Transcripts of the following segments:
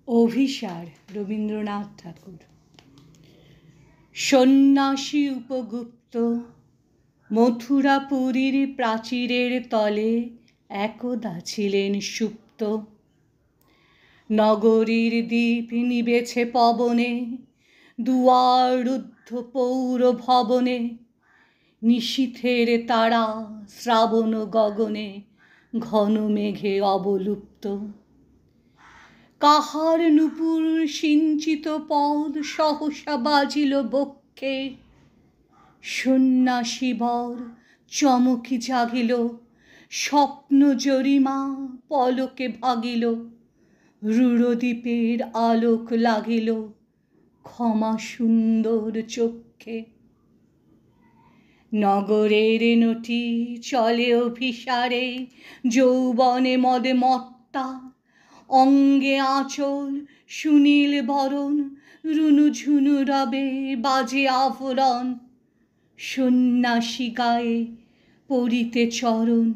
অভিসার রবীন্দ্রনাথ ঠাকুর। সন্ন্যাসী উপগুপ্ত মথুরাপুরীর প্রাচীরের তলে একদা ছিলেন সুপ্ত। নগরীর দীপ নিবেছে পবনে, দুয়ার রুদ্ধ পৌর ভবনে, নিশীথের তারা শ্রাবণ গগনে ঘন মেঘে অবলুপ্ত। কাহার নূপুর সিঞ্চিত পদ সহসা বাজিল বক্ষে, সন্ন্যাসী বর চমকি জাগিল, স্বপ্ন জরিমা পলকে ভাগিল, রূঢ়দ্বীপের আলোক লাগিল ক্ষমা সুন্দর চক্ষে। নগরের নটি চলে অভিসারে, যৌবনে মদে মত্তা, অঙ্গে আঁচল সুনীল বরণ, রুনু ঝুনু রবে বাজে আভরণ, সন্ন্যাসী গায়ে পড়িতে চরণ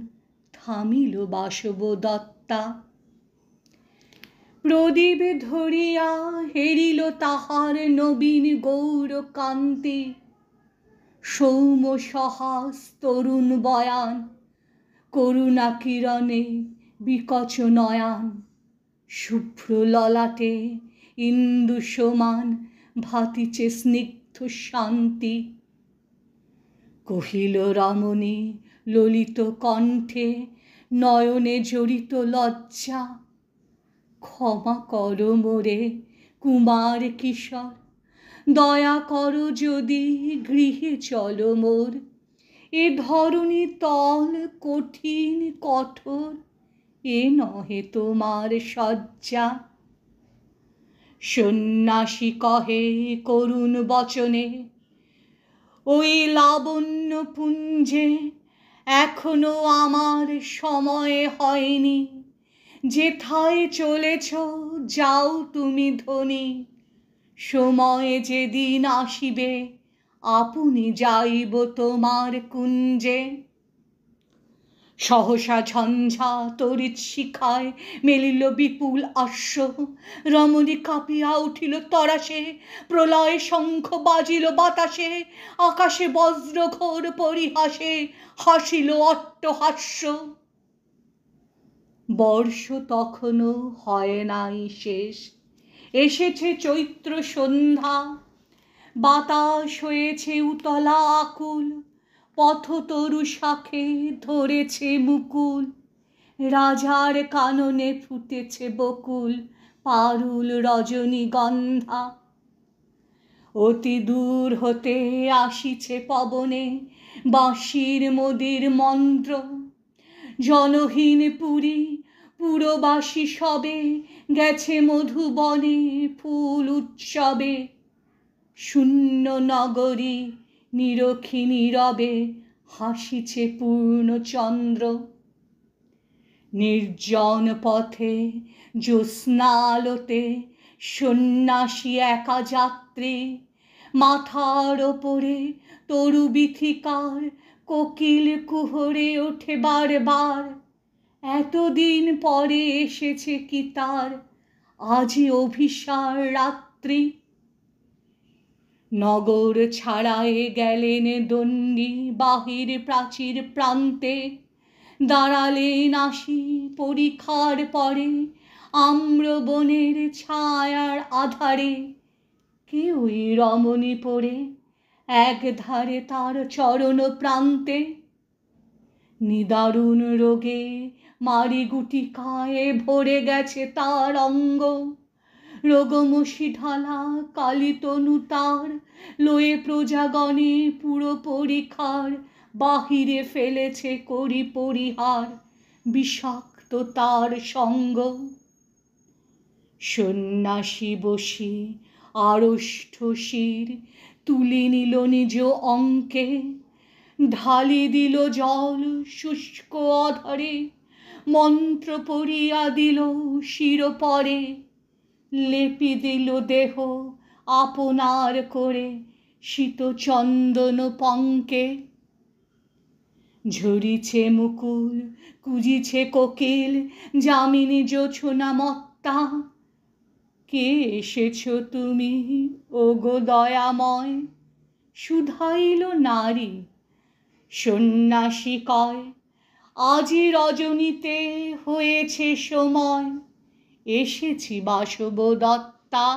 থামিল বাসব দত্তা। প্রদীপ ধরিয়া হেরিল তাহার নবীন গৌর কান্তি, সৌম্য সহাস তরুণ বয়ান, করুণা কিরণে বিকচ নয়ান, শুভ্র ললাটে ইন্দু সমান ভাতিছে স্নিগ্ধ শান্তি। কহিল রমণী ললিত কণ্ঠে, নয়নে জড়িত লজ্জা, ক্ষমা কর মোরে কুমার কিশোর, দয়া কর যদি গৃহে চলো মোর, এ ধরণী তল কঠিন কঠোর, এ নহে তোমার শয্যা। সন্ন্যাসী কহে করুণ বচনে, ওই লাবণ্য পুঞ্জে এখনো আমার সময় হয়নি, যেথায় চলেছ যাও তুমি ধনী, সময় যেদিন আসিবে আপনি যাইব তোমার কুঞ্জে। সহসা ঝঞ্ঝা তড়িৎ শিখায় মেলিল বিপুল অশ্ব, রমণী কাঁপিয়া উঠিল তরাসে, প্রলয় শঙ্খ বাজিল বাতাসে, আকাশে বজ্রঘোর পরিহাসে হাসিল অট্টহাস্য। বর্ষ তখনও হয় নাই শেষ, এসেছে চৈত্র সন্ধ্যা, বাতাস হয়েছে উতলা আকুল, পথতরু শাখে ধরেছে মুকুল, রাজার কাননে ফুটেছে বকুল পারুল রজনীগন্ধা। অতি দূর হতে আসিছে পবনে বাঁশির মোদির মন্ত্র, জনহীন পুরী পুরবাসী সবে গেছে মধুবনে ফুল উৎসবে, শূন্য নগরী নিরখী নীরবে হাসিছে পূর্ণচন্দ্র। নির্জন পথে জ্যোৎস্নালোতে সন্ন্যাসী একা যাত্রী, মাথার ওপরে তরু বিথিকার কোকিল কুহরে ওঠে বারবার, এতদিন পরে এসেছে কি তার আজি অভিসার রাত্রি। নগর ছাড়ায়ে গেলেন দণ্ডী বাহির প্রাচীর প্রান্তে, দাঁড়ালেন আসি পরিখার পরে আম্রবনের ছায়ার আধারে, কেউই রমণী পড়ে এক ধারে তার চরণ প্রান্তে। নিদারুণ রোগে মারিগুটিকায় ভরে গেছে তার অঙ্গ, রোগমসি ঢালা কালিতনু তার লয়ে প্রজাগণে পুরো পরিখার বাহিরে ফেলেছে করি পরিহার বিষাক্ত তার সঙ্গ। সন্ন্যাসী বসি আড়ষ্ট শির তুলি নিল নিজ অঙ্কে, ঢালি দিল জল শুষ্ক অধরে, মন্ত্র পড়িয়া দিল শিরোপরে, লেপি দিল দেহ আপনার করে শীত চন্দন পঙ্কে। ঝরিছে মুকুল কুজিছে কোকিল যামিনী জোছনা মত্তা, কে এসেছ তুমি ওগো দয়াময়, শুধাইল নারী সন্ন্যাসী কয়, আজি রজনীতে হয়েছে সময়, এসেছি বাসবদত্তা